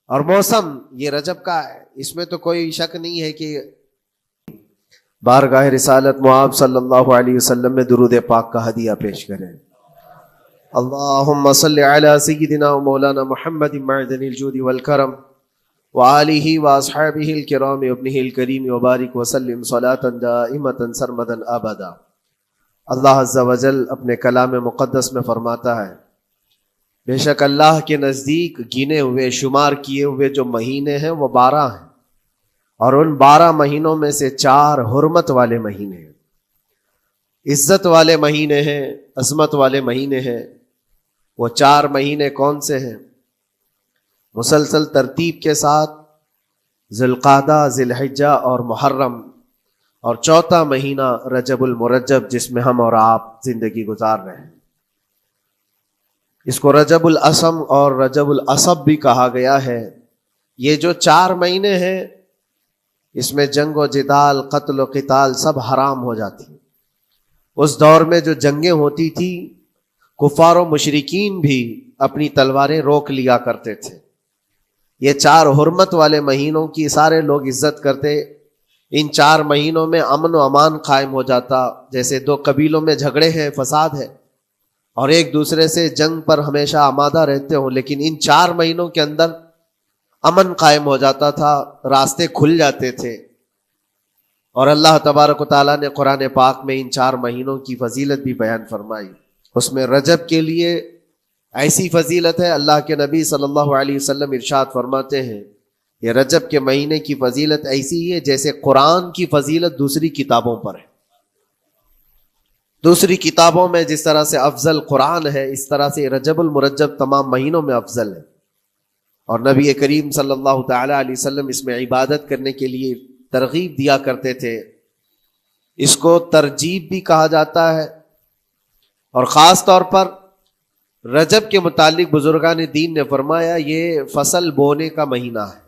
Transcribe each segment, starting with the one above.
اور موسم یہ رجب کا ہے، اس میں تو کوئی شک نہیں ہے کہ بارگاہ رسالت معاب صلی اللہ علیہ وسلم میں درود پاک کا ہدیہ پیش کریں۔ اللہم صلی علی سیدنا و مولانا محمد معدن الجود والکرم وآلہ واصحابہ الکرام وابنہ الکریم وبارک وسلم صلاۃ دائمۃ سرمدا ابدا۔ اللہ عز و جل اپنے کلام مقدس میں فرماتا ہے، بے شک اللہ کے نزدیک گنے ہوئے شمار کیے ہوئے جو مہینے ہیں وہ 12 ہیں، اور ان 12 مہینوں میں سے 4 حرمت والے مہینے ہیں، عزت والے مہینے ہیں، عظمت والے مہینے ہیں۔ وہ 4 مہینے کون سے ہیں؟ مسلسل ترتیب کے ساتھ ذی القعدہ، ذی الحجہ اور محرم، اور 4تھا مہینہ رجب المرجب جس میں ہم اور آپ زندگی گزار رہے ہیں۔ اس کو رجب الاسم اور رجب العصب بھی کہا گیا ہے۔ یہ جو 4 مہینے ہیں اس میں جنگ و جدال، قتل و قتال سب حرام ہو جاتی ہیں۔ اس دور میں جو جنگیں ہوتی تھی کفار و مشرکین بھی اپنی تلواریں روک لیا کرتے تھے۔ یہ 4 حرمت والے مہینوں کی سارے لوگ عزت کرتے۔ ان 4 مہینوں میں امن و امان قائم ہو جاتا، جیسے 2 قبیلوں میں جھگڑے ہیں، فساد ہے اور ایک دوسرے سے جنگ پر ہمیشہ آمادہ رہتے ہوں، لیکن ان 4 مہینوں کے اندر امن قائم ہو جاتا تھا، راستے کھل جاتے تھے۔ اور اللہ تبارک و تعالیٰ نے قرآن پاک میں ان 4 مہینوں کی فضیلت بھی بیان فرمائی۔ اس میں رجب کے لیے ایسی فضیلت ہے، اللہ کے نبی صلی اللہ علیہ وسلم ارشاد فرماتے ہیں یہ رجب کے مہینے کی فضیلت ایسی ہے جیسے قرآن کی فضیلت دوسری کتابوں پر ہے۔ دوسری کتابوں میں جس طرح سے افضل قرآن ہے، اس طرح سے رجب المرجب تمام مہینوں میں افضل ہے۔ اور نبی کریم صلی اللہ تعالی علیہ وسلم اس میں عبادت کرنے کے لیے ترغیب دیا کرتے تھے۔ اس کو ترجیب بھی کہا جاتا ہے، اور خاص طور پر رجب کے متعلق بزرگان دین نے فرمایا یہ فصل بونے کا مہینہ ہے۔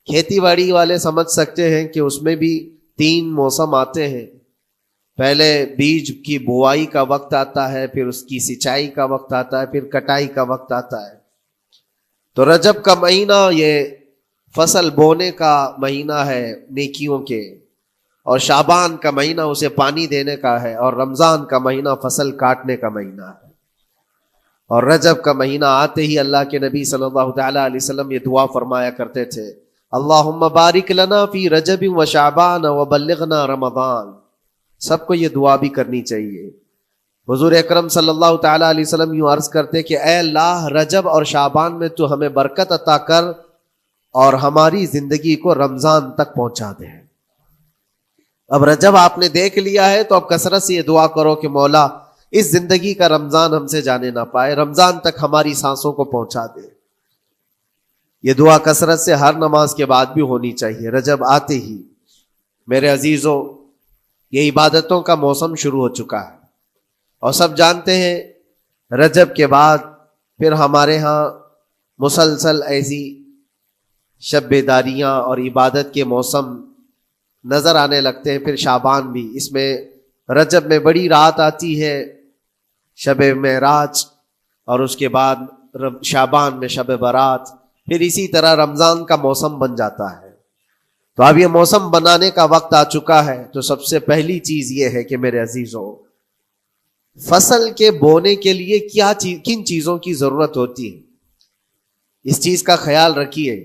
کھیتی باڑی والے سمجھ سکتے ہیں کہ اس میں بھی 3 موسم آتے ہیں۔ پہلے بیج کی بوائی کا وقت آتا ہے، پھر اس کی سینچائی کا وقت آتا ہے، پھر کٹائی کا وقت آتا ہے۔ تو رجب کا مہینہ یہ فصل بونے کا مہینہ ہے نیکیوں کے، اور شعبان کا مہینہ اسے پانی دینے کا ہے، اور رمضان کا مہینہ فصل کاٹنے کا مہینہ ہے۔ اور رجب کا مہینہ آتے ہی اللہ کے نبی صلی اللہ تعالی علیہ وسلم یہ دعا فرمایا کرتے تھے، اللہم بارک لنا فی رجب و شعبان وبلغنا رمضان۔ سب کو یہ دعا بھی کرنی چاہیے۔ حضور اکرم صلی اللہ تعالی علیہ وسلم یوں عرض کرتے کہ اے اللہ، رجب اور شعبان میں تو ہمیں برکت عطا کر اور ہماری زندگی کو رمضان تک پہنچا دے۔ اب رجب آپ نے دیکھ لیا ہے تو اب کثرت سے یہ دعا کرو کہ مولا اس زندگی کا رمضان ہم سے جانے نہ پائے، رمضان تک ہماری سانسوں کو پہنچا دے۔ یہ دعا کثرت سے ہر نماز کے بعد بھی ہونی چاہیے۔ رجب آتے ہی میرے عزیزوں یہ عبادتوں کا موسم شروع ہو چکا ہے، اور سب جانتے ہیں رجب کے بعد پھر ہمارے ہاں مسلسل ایسی شب بیداریاں اور عبادت کے موسم نظر آنے لگتے ہیں۔ پھر شعبان بھی، اس میں رجب میں بڑی رات آتی ہے، شب معراج، اور اس کے بعد شعبان میں شب برات، پھر اسی طرح رمضان کا موسم بن جاتا ہے۔ تو اب یہ موسم بنانے کا وقت آ چکا ہے۔ تو سب سے پہلی چیز یہ ہے کہ میرے عزیزوں، فصل کے بونے کے لیے کن چیزوں کی ضرورت ہوتی ہے، اس چیز کا خیال رکھیے۔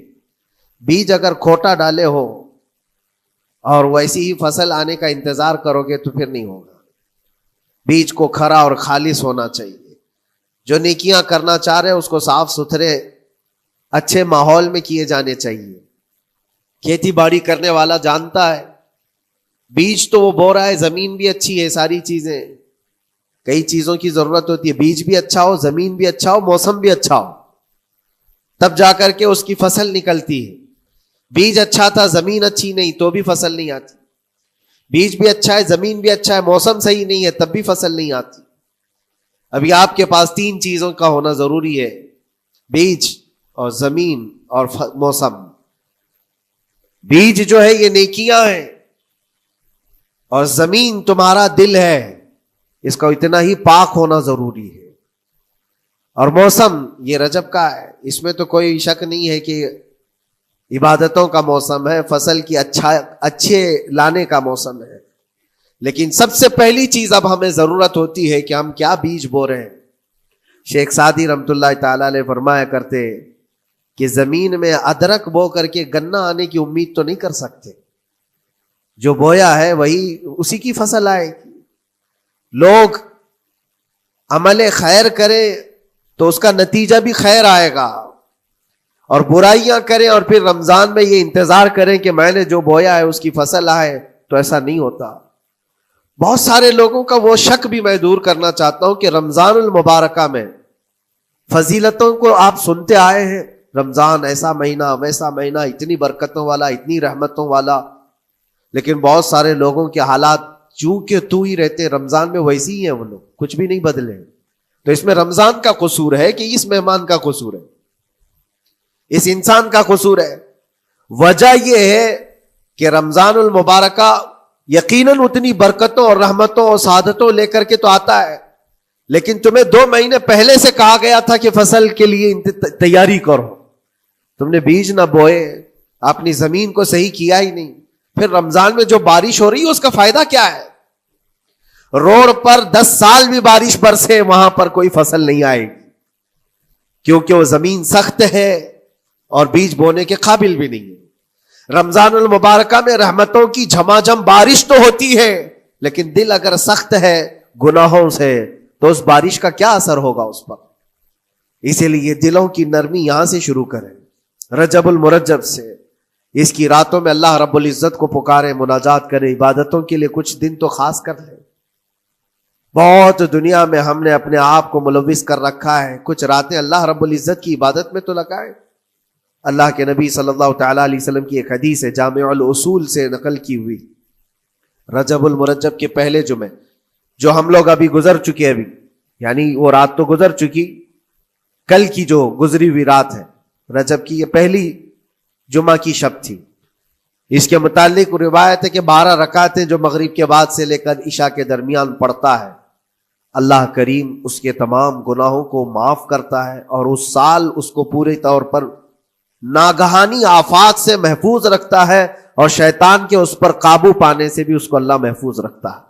بیج اگر کھوٹا ڈالے ہو اور ویسی ہی فصل آنے کا انتظار کرو گے تو پھر نہیں ہوگا۔ بیج کو کھرا اور خالص ہونا چاہیے۔ جو نیکیاں کرنا چاہ رہے اس کو صاف ستھرے اچھے ماحول میں کیے جانے چاہیے۔ کھیتی باڑی کرنے والا جانتا ہے بیج تو وہ بو رہا ہے، زمین بھی اچھی ہے، ساری چیزیں، کئی چیزوں کی ضرورت ہوتی ہے۔ بیج بھی اچھا ہو، زمین بھی اچھا ہو، موسم بھی اچھا ہو، تب جا کر کے اس کی فصل نکلتی ہے۔ بیج اچھا تھا، زمین اچھی نہیں تو بھی فصل نہیں آتی۔ بیج بھی اچھا ہے، زمین بھی اچھا ہے، موسم صحیح نہیں ہے تب بھی فصل نہیں آتی۔ ابھی آپ کے پاس 3 چیزوں کا ہونا ضروری ہے، بیج اور زمین اور موسم۔ بیج جو ہے یہ نیکیاں ہیں، اور زمین تمہارا دل ہے، اس کا اتنا ہی پاک ہونا ضروری ہے۔ اور موسم یہ رجب کا ہے، اس میں تو کوئی شک نہیں ہے کہ عبادتوں کا موسم ہے، فصل کی اچھے لانے کا موسم ہے. لیکن سب سے پہلی چیز اب ہمیں ضرورت ہوتی ہے کہ ہم کیا بیج بو رہے ہیں. شیخ سعدی رحمۃ اللہ تعالی علیہ فرمایا کرتے کہ زمین میں ادرک بو کر کے گنا آنے کی امید تو نہیں کر سکتے. جو بویا ہے وہی اسی کی فصل آئے گی. لوگ عمل خیر کرے تو اس کا نتیجہ بھی خیر آئے گا، اور برائیاں کریں اور پھر رمضان میں یہ انتظار کریں کہ میں نے جو بویا ہے اس کی فصل آئے، تو ایسا نہیں ہوتا. بہت سارے لوگوں کا وہ شک بھی میں دور کرنا چاہتا ہوں کہ رمضان المبارکہ میں فضیلتوں کو آپ سنتے آئے ہیں، رمضان ایسا مہینہ ویسا مہینہ، اتنی برکتوں والا، اتنی رحمتوں والا، لیکن بہت سارے لوگوں کے حالات چونکہ تو ہی رہتے رمضان میں ویسے ہی ہیں، وہ لوگ کچھ بھی نہیں بدلے. تو اس میں رمضان کا قصور ہے کہ اس مہمان کا قصور ہے، اس انسان کا قصور ہے؟ وجہ یہ ہے کہ رمضان المبارکہ یقیناً اتنی برکتوں اور رحمتوں اور سعادتوں لے کر کے تو آتا ہے، لیکن تمہیں 2 مہینے پہلے سے کہا گیا تھا کہ فصل کے لیے تیاری کرو. تم نے بیج نہ بوئے، اپنی زمین کو صحیح کیا ہی نہیں. پھر رمضان میں جو بارش ہو رہی ہے اس کا فائدہ کیا ہے؟ روڈ پر 10 سال بھی بارش برسے وہاں پر کوئی فصل نہیں آئے گی، کیونکہ وہ زمین سخت ہے اور بیج بونے کے قابل بھی نہیں ہے. رمضان المبارکہ میں رحمتوں کی جھماجھم بارش تو ہوتی ہے، لیکن دل اگر سخت ہے گناہوں سے تو اس بارش کا کیا اثر ہوگا اس پر؟ اسی لیے دلوں کی نرمی یہاں سے شروع کریں، رجب المرجب سے. اس کی راتوں میں اللہ رب العزت کو پکارے، مناجات کرے، عبادتوں کے لیے کچھ دن تو خاص کر لیں. بہت دنیا میں ہم نے اپنے آپ کو ملوث کر رکھا ہے، کچھ راتیں اللہ رب العزت کی عبادت میں تو لگائے. اللہ کے نبی صلی اللہ تعالی علیہ وسلم کی ایک حدیث ہے، جامع الاصول سے نقل کی ہوئی، رجب المرجب کے پہلے جمعے جو ہم لوگ ابھی گزر چکے، ابھی یعنی وہ رات تو گزر چکی، کل کی جو گزری ہوئی رات ہے رجب کی، یہ پہلی جمعہ کی شب تھی. اس کے متعلق روایت ہے کہ 12 رکعتیں جو مغرب کے بعد سے لے کر عشاء کے درمیان پڑھتا ہے، اللہ کریم اس کے تمام گناہوں کو معاف کرتا ہے، اور اس سال اس کو پورے طور پر ناگہانی آفات سے محفوظ رکھتا ہے، اور شیطان کے اس پر قابو پانے سے بھی اس کو اللہ محفوظ رکھتا ہے.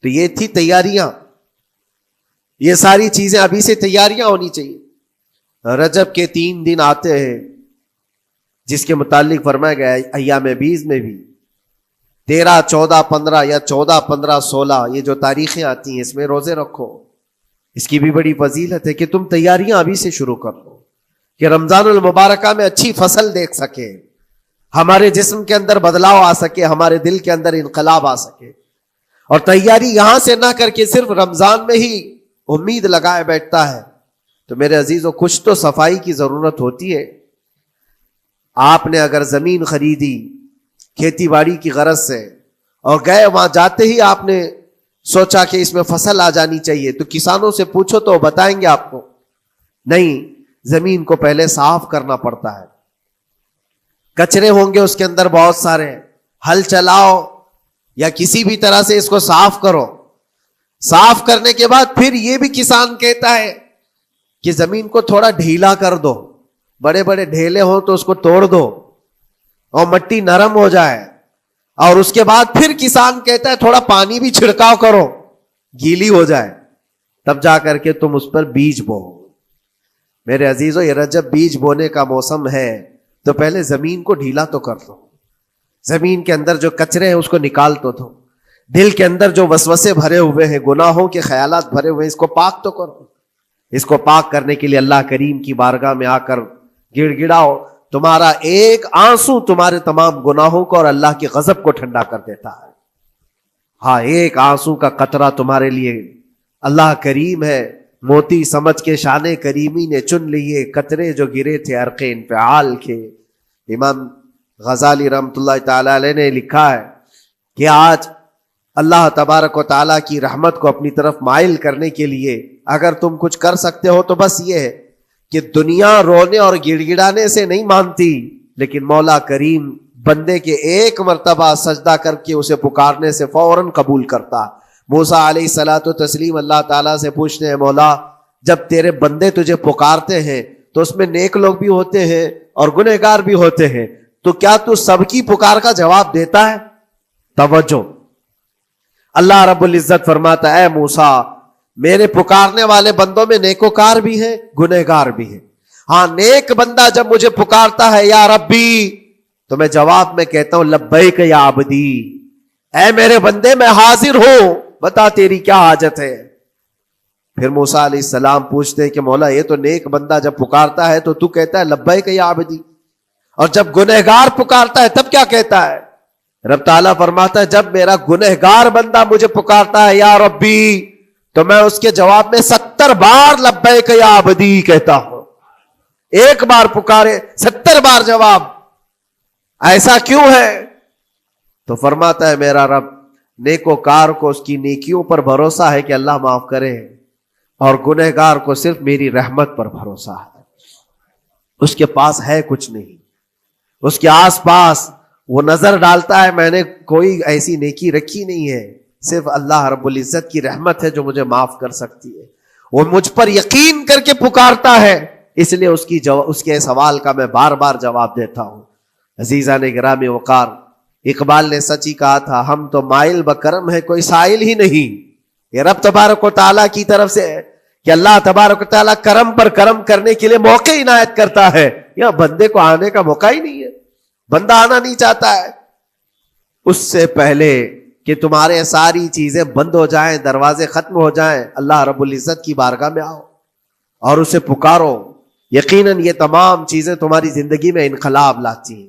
تو یہ تھی تیاریاں، یہ ساری چیزیں ابھی سے تیاریاں ہونی چاہیے. رجب کے 3 دن آتے ہیں جس کے متعلق فرمایا گیا ہے ایام بیز میں بھی 13, 14, 15 یا 14, 15, 16 یہ جو تاریخیں آتی ہیں اس میں روزے رکھو. اس کی بھی بڑی فضیلت ہے کہ تم تیاریاں ابھی سے شروع کر لو کہ رمضان المبارکہ میں اچھی فصل دیکھ سکے، ہمارے جسم کے اندر بدلاؤ آ سکے، ہمارے دل کے اندر انقلاب آ سکے. اور تیاری یہاں سے نہ کر کے صرف رمضان میں ہی امید لگائے بیٹھتا ہے تو میرے عزیزوں کچھ تو صفائی کی ضرورت ہوتی ہے. آپ نے اگر زمین خریدی کھیتی باڑی کی غرض سے اور گئے، وہاں جاتے ہی آپ نے سوچا کہ اس میں فصل آ جانی چاہیے، تو کسانوں سے پوچھو تو بتائیں گے آپ کو نہیں، زمین کو پہلے صاف کرنا پڑتا ہے، کچرے ہوں گے اس کے اندر بہت سارے، ہل چلاؤ یا کسی بھی طرح سے اس کو صاف کرو. صاف کرنے کے بعد پھر یہ بھی کسان کہتا ہے کہ زمین کو تھوڑا ڈھیلا کر دو، بڑے بڑے ڈھیلے ہوں تو اس کو توڑ دو اور مٹی نرم ہو جائے. اور اس کے بعد پھر کسان کہتا ہے تھوڑا پانی بھی چھڑکاؤ کرو، گیلی ہو جائے، تب جا کر کے تم اس پر بیج بو. میرے عزیزو یہ رجب بیج بونے کا موسم ہے، تو پہلے زمین کو ڈھیلا تو کر دو، زمین کے اندر جو کچرے ہیں اس کو نکال تو دو، دل کے اندر جو وسوسے بھرے ہوئے ہیں، گناہوں کے خیالات بھرے ہوئے ہیں، اس کو پاک تو کرو. اس کو پاک کرنے کے لیے اللہ کریم کی بارگاہ میں آ کر گڑ گڑاؤ. تمہارا ایک آنسو تمہارے تمام گناہوں کو اور اللہ کے غضب کو ٹھنڈا کر دیتا ہے. ہاں، ایک آنسو کا قطرہ تمہارے لیے اللہ کریم ہے، موتی سمجھ کے شان کریمی نے چن لیے قطرے جو گرے تھے عرق انفعال کے. امام غزالی رحمۃ اللہ تعالی علیہ نے لکھا ہے کہ آج اللہ تبارک و تعالیٰ کی رحمت کو اپنی طرف مائل کرنے کے لیے اگر تم کچھ کر سکتے ہو تو بس یہ ہے کہ دنیا رونے اور گڑ گڑانے سے نہیں مانتی، لیکن مولا کریم بندے کے ایک مرتبہ سجدہ کر کے اسے پکارنے سے فوراً قبول کرتا. موسیٰ علیہ الصلاۃ و تسلیم اللہ تعالیٰ سے پوچھتے ہیں مولا جب تیرے بندے تجھے پکارتے ہیں تو اس میں نیک لوگ بھی ہوتے ہیں اور گنہگار بھی ہوتے ہیں، تو کیا تو سب کی پکار کا جواب دیتا ہے؟ توجہ، اللہ رب العزت فرماتا ہے اے موسیٰ، میرے پکارنے والے بندوں میں نیکوکار بھی ہیں، گنہگار بھی ہیں۔ ہاں، نیک بندہ جب مجھے پکارتا ہے یا ربی، تو میں جواب میں کہتا ہوں لبیک یا عبدی، اے میرے بندے میں حاضر ہوں، بتا تیری کیا حاجت ہے۔ پھر موسیٰ علیہ السلام پوچھتے ہیں کہ مولا یہ تو نیک بندہ جب پکارتا ہے تو کہتا ہے لبیک یا عبدی، اور جب گنہگار پکارتا ہے تب کیا کہتا ہے؟ رب تعالیٰ فرماتا ہے جب میرا گنہگار بندہ مجھے پکارتا ہے یا ربی، تو میں اس کے جواب میں 70 بار لبیک یا عبدی کہتا ہوں۔ ایک بار پکارے 70 بار جواب، ایسا کیوں ہے؟ تو فرماتا ہے میرا رب نیکوکار کو اس کی نیکیوں پر بھروسہ ہے کہ اللہ معاف کرے، اور گنہگار کو صرف میری رحمت پر بھروسہ ہے۔ اس کے پاس ہے کچھ نہیں، اس کے آس پاس وہ نظر ڈالتا ہے میں نے کوئی ایسی نیکی رکھی نہیں ہے، صرف اللہ رب العزت کی رحمت ہے جو مجھے معاف کر سکتی ہے۔ وہ مجھ پر یقین کر کے پکارتا ہے، اس لیے اس کے سوال کا میں بار بار جواب دیتا ہوں۔ عزیزان گرامی وقار، اقبال نے سچ ہی کہا تھا، ہم تو مائل بکرم ہے کوئی سائل ہی نہیں۔ یہ رب تبارک و تعالیٰ کی طرف سے ہے کہ اللہ تبارک و تعالیٰ کرم پر کرم کرنے کے لیے موقع عنایت کرتا ہے، یا بندے کو آنے کا موقع ہی نہیں ہے، بندہ آنا نہیں چاہتا ہے۔ اس سے پہلے کہ تمہارے ساری چیزیں بند ہو جائیں، دروازے ختم ہو جائیں، اللہ رب العزت کی بارگاہ میں آؤ اور اسے پکارو، یقیناً یہ تمام چیزیں تمہاری زندگی میں انقلاب لاتی ہیں،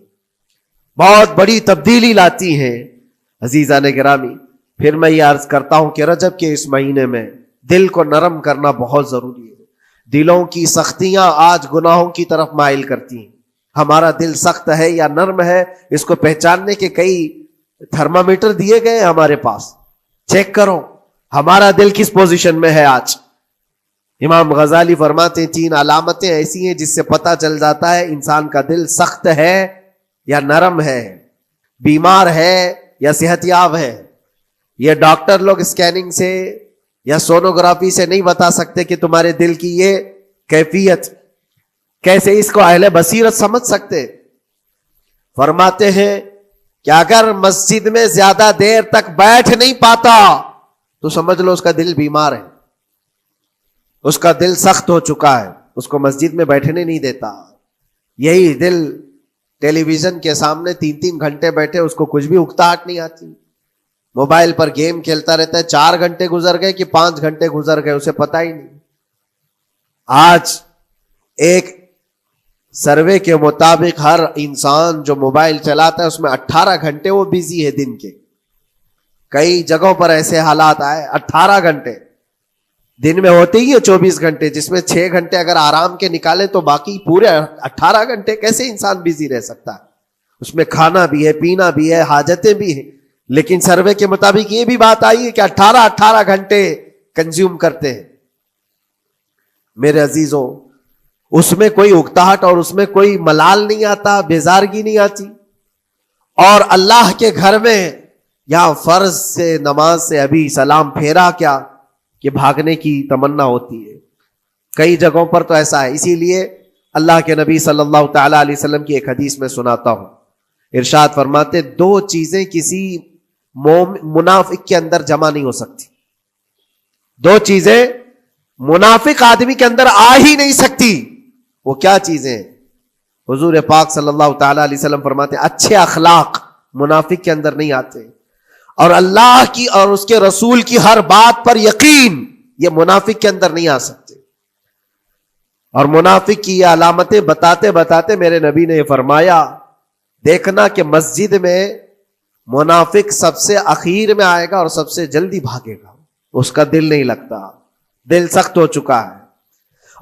بہت بڑی تبدیلی لاتی ہیں۔ عزیزان گرامی، پھر میں یہ عرض کرتا ہوں کہ رجب کے اس مہینے میں دل کو نرم کرنا بہت ضروری ہے۔ دلوں کی سختیاں آج گناہوں کی طرف مائل کرتی ہیں۔ ہمارا دل سخت ہے یا نرم ہے، اس کو پہچاننے کے کئی تھرمامیٹر دیے گئے ہمارے پاس، چیک کرو ہمارا دل کس پوزیشن میں ہے آج۔ امام غزالی فرماتے ہیں 3 علامتیں ایسی ہیں جس سے پتہ چل جاتا ہے انسان کا دل سخت ہے یا نرم ہے، بیمار ہے یا صحت یاب ہے۔ یہ ڈاکٹر لوگ اسکیننگ سے یا سونوگرافی سے نہیں بتا سکتے کہ تمہارے دل کی یہ کیفیت، کیسے اس کو اہل بصیرت سمجھ سکتے؟ فرماتے ہیں کہ اگر مسجد میں زیادہ دیر تک بیٹھ نہیں پاتا تو سمجھ لو اس کا دل بیمار ہے، اس کا دل سخت ہو چکا ہے، اس کو مسجد میں بیٹھنے نہیں دیتا۔ یہی دل ٹیلی ویژن کے سامنے 3 گھنٹے بیٹھے، اس کو کچھ بھی اکتاہٹ نہیں آتی، موبائل پر گیم کھیلتا رہتا ہے، 4 گھنٹے گزر گئے کہ 5 گھنٹے گزر گئے اسے پتہ ہی نہیں۔ آج ایک سروے کے مطابق ہر انسان جو موبائل چلاتا ہے اس میں 18 گھنٹے وہ بزی ہے دن کے۔ کئی جگہوں پر ایسے حالات آئے 18 گھنٹے دن میں ہوتے ہی ہے 24 گھنٹے، جس میں 6 گھنٹے اگر آرام کے نکالے تو باقی پورے 18 گھنٹے کیسے انسان بزی رہ سکتا ہے؟ اس میں کھانا بھی ہے، پینا بھی ہے، حاجتیں بھی ہیں، لیکن سروے کے مطابق یہ بھی بات آئی ہے کہ 18 گھنٹے کنزیوم کرتے ہیں۔ میرے عزیزوں، اس میں کوئی اکتاہٹ اور اس میں کوئی ملال نہیں آتا، بیزارگی نہیں آتی، اور اللہ کے گھر میں یہاں فرض سے نماز سے ابھی سلام پھیرا کیا کہ بھاگنے کی تمنا ہوتی ہے۔ کئی جگہوں پر تو ایسا ہے، اسی لیے اللہ کے نبی صلی اللہ تعالی علیہ وسلم کی ایک حدیث میں سناتا ہوں، ارشاد فرماتے 2 چیزیں کسی منافق کے اندر جمع نہیں ہو سکتی، 2 چیزیں منافق آدمی کے اندر آ ہی نہیں سکتی۔ وہ کیا چیزیں؟ حضور پاک صلی اللہ تعالی علیہ وسلم فرماتے اچھے اخلاق منافق کے اندر نہیں آتے، اور اللہ کی اور اس کے رسول کی ہر بات پر یقین، یہ منافق کے اندر نہیں آ سکتے۔ اور منافق کی یہ علامتیں بتاتے بتاتے میرے نبی نے یہ فرمایا، دیکھنا کہ مسجد میں منافق سب سے اخیر میں آئے گا اور سب سے جلدی بھاگے گا، اس کا دل نہیں لگتا، دل سخت ہو چکا ہے،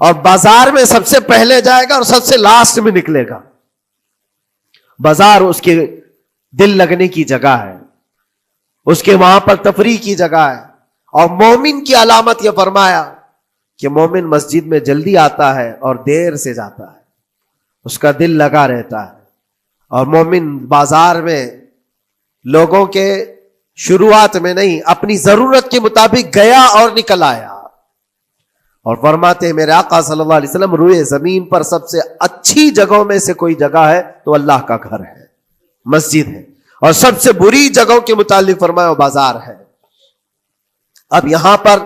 اور بازار میں سب سے پہلے جائے گا اور سب سے لاسٹ میں نکلے گا۔ بازار اس کے دل لگنے کی جگہ ہے، اس کے وہاں پر تفریح کی جگہ ہے۔ اور مومن کی علامت یہ فرمایا کہ مومن مسجد میں جلدی آتا ہے اور دیر سے جاتا ہے، اس کا دل لگا رہتا ہے۔ اور مومن بازار میں لوگوں کے شروعات میں نہیں، اپنی ضرورت کے مطابق گیا اور نکل آیا، اور فرماتے ہیں میرے آقا صلی اللہ علیہ وسلم روئے زمین پر سب سے اچھی جگہوں میں سے کوئی جگہ ہے تو اللہ کا گھر ہے، مسجد ہے، اور سب سے بری جگہوں کے متعلق فرمایا وہ بازار ہے۔ اب یہاں پر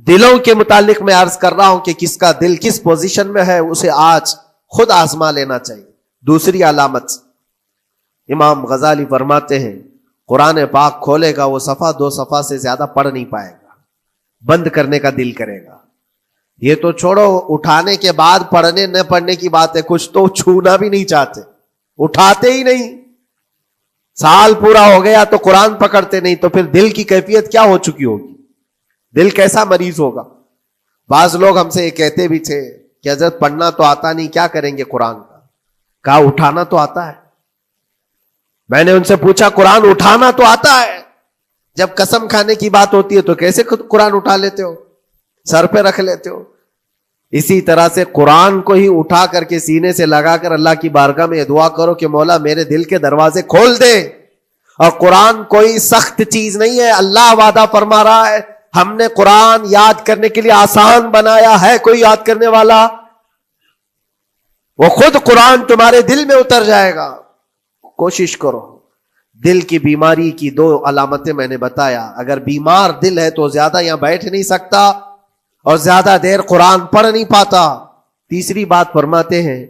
دلوں کے متعلق میں عرض کر رہا ہوں کہ کس کا دل کس پوزیشن میں ہے، اسے آج خود آزما لینا چاہیے۔ دوسری علامت، امام غزالی فرماتے ہیں قرآن پاک کھولے گا وہ صفحہ 2 صفحہ سے زیادہ پڑھ نہیں پائے گا، بند کرنے کا دل کرے گا۔ یہ تو چھوڑو اٹھانے کے بعد پڑھنے نہ پڑھنے کی بات ہے، کچھ تو چھونا بھی نہیں چاہتے، اٹھاتے ہی نہیں۔ سال پورا ہو گیا تو قرآن پکڑتے نہیں، تو پھر دل کی کیفیت کیا ہو چکی ہوگی، دل کیسا مریض ہوگا۔ بعض لوگ ہم سے یہ کہتے بھی تھے کہ حضرت پڑھنا تو آتا نہیں، کیا کریں گے قرآن کا؟ کہا اٹھانا تو آتا ہے۔ میں نے ان سے پوچھا قرآن اٹھانا تو آتا ہے، جب قسم کھانے کی بات ہوتی ہے تو کیسے قرآن اٹھا لیتے ہو، سر پہ رکھ لیتے ہو؟ اسی طرح سے قرآن کو ہی اٹھا کر کے سینے سے لگا کر اللہ کی بارگاہ میں دعا کرو کہ مولا میرے دل کے دروازے کھول دے۔ اور قرآن کوئی سخت چیز نہیں ہے، اللہ وعدہ فرما رہا ہے ہم نے قرآن یاد کرنے کے لیے آسان بنایا ہے۔ کوئی یاد کرنے والا؟ وہ خود قرآن تمہارے دل میں اتر جائے گا۔ کوشش کرو۔ دل کی بیماری کی 2 علامتیں میں نے بتایا، اگر بیمار دل ہے تو زیادہ یہاں بیٹھ نہیں سکتا اور زیادہ دیر قرآن پڑھ نہیں پاتا۔ تیسری بات فرماتے ہیں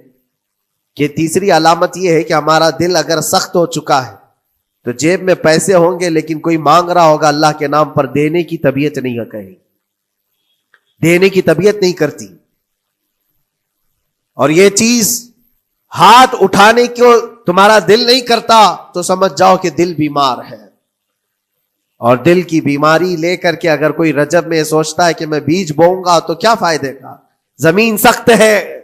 کہ تیسری علامت یہ ہے کہ ہمارا دل اگر سخت ہو چکا ہے تو جیب میں پیسے ہوں گے لیکن کوئی مانگ رہا ہوگا اللہ کے نام پر، دینے کی طبیعت نہیں ہے، کہیں دینے کی طبیعت نہیں کرتی۔ اور یہ چیز ہاتھ اٹھانے کو تمہارا دل نہیں کرتا تو سمجھ جاؤ کہ دل بیمار ہے۔ اور دل کی بیماری لے کر کے اگر کوئی رجب میں سوچتا ہے کہ میں بیج بوؤں گا تو کیا فائدے کا، زمین سخت ہے،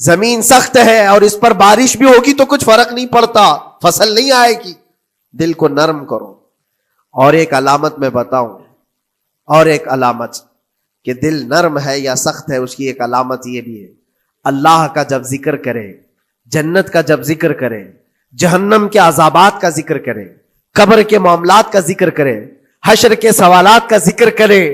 زمین سخت ہے اور اس پر بارش بھی ہوگی تو کچھ فرق نہیں پڑتا، فصل نہیں آئے گی۔ دل کو نرم کرو۔ اور ایک علامت میں بتاؤں، اور ایک علامت کہ دل نرم ہے یا سخت ہے، اس کی ایک علامت یہ بھی ہے، اللہ کا جب ذکر کرے، جنت کا جب ذکر کرے، جہنم کے عذابات کا ذکر کرے، قبر کے معاملات کا ذکر کرے، حشر کے سوالات کا ذکر کرے،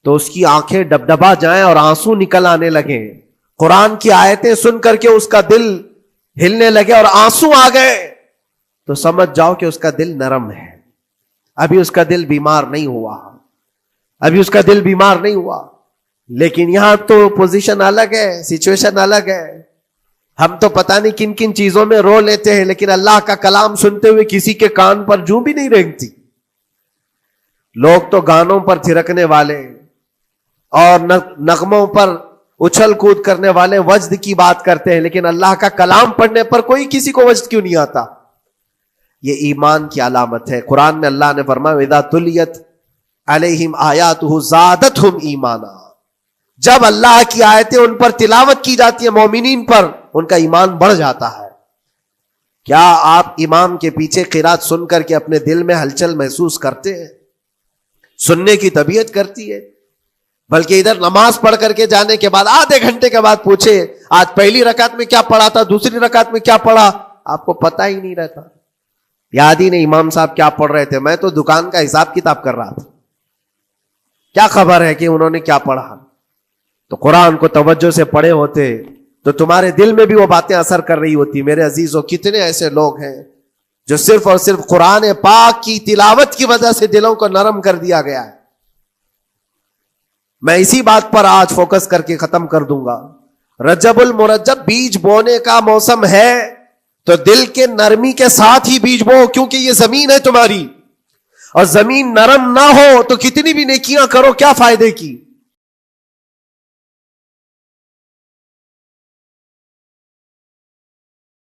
تو اس کی آنکھیں ڈبڈبا جائیں اور آنسو نکل آنے لگیں۔ قرآن کی آیتیں سن کر کے اس کا دل ہلنے لگے اور آنسو آ گئے تو سمجھ جاؤ کہ اس کا دل نرم ہے، ابھی اس کا دل بیمار نہیں ہوا، ابھی اس کا دل بیمار نہیں ہوا۔ لیکن یہاں تو پوزیشن الگ ہے، سچویشن الگ ہے۔ ہم تو پتہ نہیں کن کن چیزوں میں رو لیتے ہیں، لیکن اللہ کا کلام سنتے ہوئے کسی کے کان پر جوں بھی نہیں رینگتی۔ لوگ تو گانوں پر تھرکنے والے اور نغموں پر اچھل کود کرنے والے وجد کی بات کرتے ہیں، لیکن اللہ کا کلام پڑھنے پر کوئی کسی کو وجد کیوں نہیں آتا؟ یہ ایمان کی علامت ہے۔ قرآن میں اللہ نے فرمایا اذا تلیت علیہم آیاتہ زادتہم ایمانا، جب اللہ کی آیتیں ان پر تلاوت کی جاتی ہیں، مومنین پر، ان کا ایمان بڑھ جاتا ہے۔ کیا آپ امام کے پیچھے قرات سن کر کے اپنے دل میں ہلچل محسوس کرتے ہیں؟ سننے کی طبیعت کرتی ہے، بلکہ ادھر نماز پڑھ کر کے جانے کے بعد آدھے گھنٹے کے بعد پوچھے آج پہلی رکعت میں کیا پڑھا تھا، دوسری رکعت میں کیا پڑھا، آپ کو پتہ ہی نہیں رہتا، یاد ہی نہیں امام صاحب کیا پڑھ رہے تھے، میں تو دکان کا حساب کتاب کر رہا تھا، کیا خبر ہے کہ انہوں نے کیا پڑھا۔ تو قرآن کو توجہ سے پڑھے ہوتے تو تمہارے دل میں بھی وہ باتیں اثر کر رہی ہوتی۔ میرے عزیزوں، کتنے ایسے لوگ ہیں جو صرف اور صرف قرآن پاک کی تلاوت کی وجہ سے دلوں کو نرم کر دیا گیا ہے۔ میں اسی بات پر آج فوکس کر کے ختم کر دوں گا۔ رجب المرجب بیج بونے کا موسم ہے تو دل کے نرمی کے ساتھ ہی بیج بو، کیونکہ یہ زمین ہے تمہاری، اور زمین نرم نہ ہو تو کتنی بھی نیکیاں کرو کیا فائدے کی۔